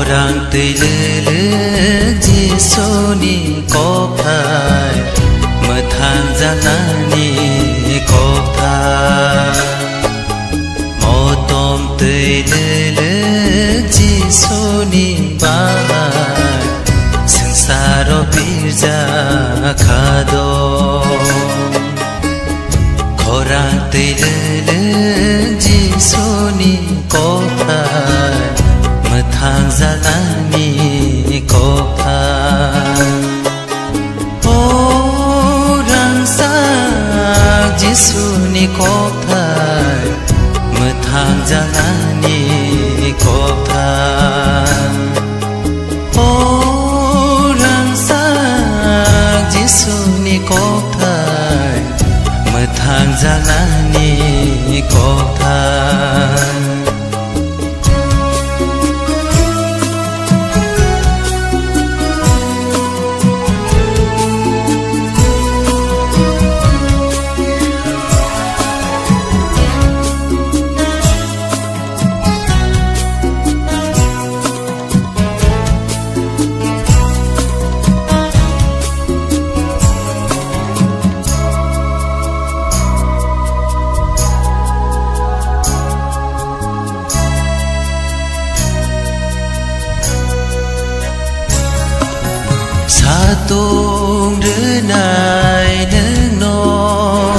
Korang tê Giêsu-ni có phải mở thang ra ni có phải một tôm tê Giêsu-ni bài sừng xa ro birja khado Korang tê Giêsu-ni có phải mở thang ra ni có phải orang sa Giêsu-ni có phải mở thang ra ni có phải orang sa Giêsu-ni có phải mở thang ra ni có phải tung đứa này nâng nô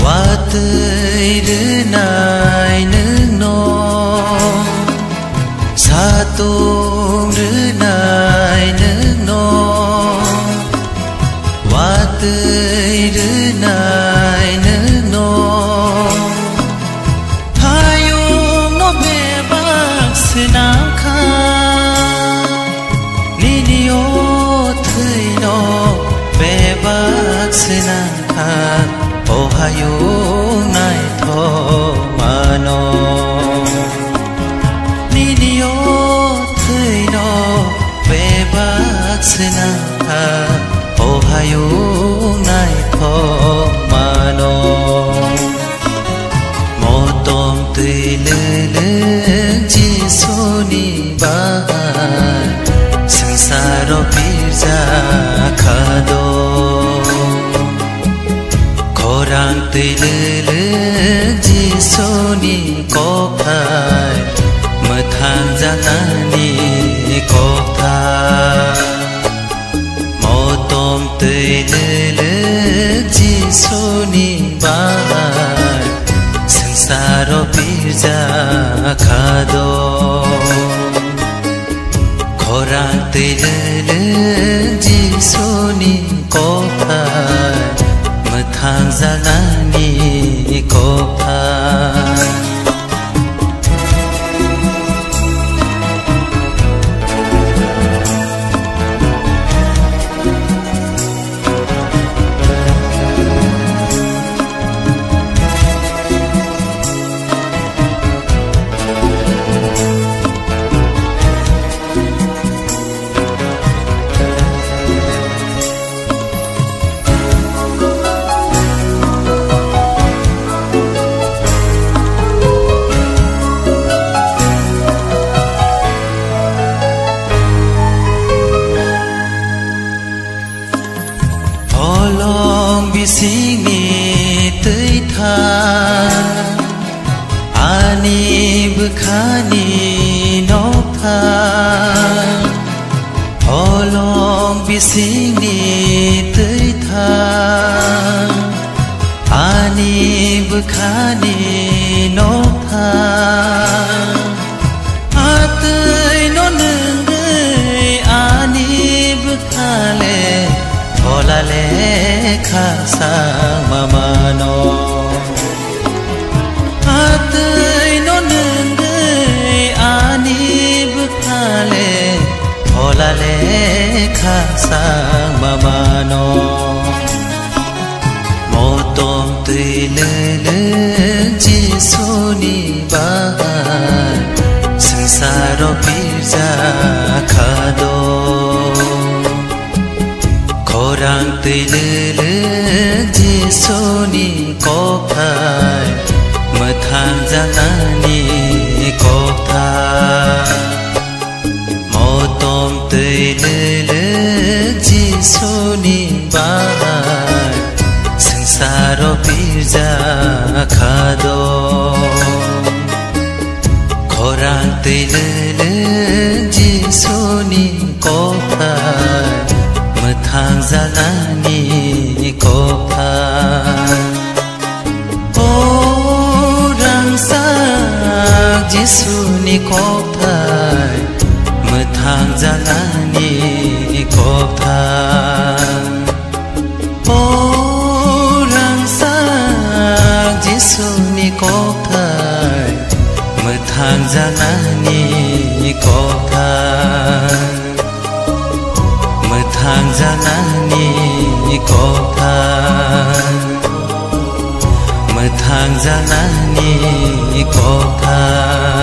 hoa tươi đứa này nâng nô sa tung đứa này nâng nô hoa tươi đứa này nâng nô hayung nó mẹ bác sẽ nắng khá bác sẽ nang khan ô hayung nai tho mà no ni ni ô thơi no về bác sẽ nang khan ô hayung nai tho mà no một tôm tươi lớn Giêsu-ni bài sừng xa ro birja khado Korang tê Giêsu-ni có phải mở thang ra ni có phải một tôm tươi Giêsu-ni bài sừng xa ro birja khado Korang tê Giêsu-ni có phải mở thang ra ni có phải sini tơi tha ani bukhani no tha holong bisini tơi tha ani bukhani no tha atơi no nương ani bukhale thola le kha sang mama no atơi no nương ani bukhale thola le kha sang mama no một tôm tươi lớn Giêsu-ni bài sừng xa ro birja khado Korang tê Giêsu-ni có phải mở thang ra ni có phải दैलोलो जिसुनि कफार मोथां जानानि कफार रांसाक जिसुनि कफार मोथां जानानि कफार रांसाक जिसुनि कफार मोथां जानानि कफार मोथां जानानि कफार मोथां जानानि कफार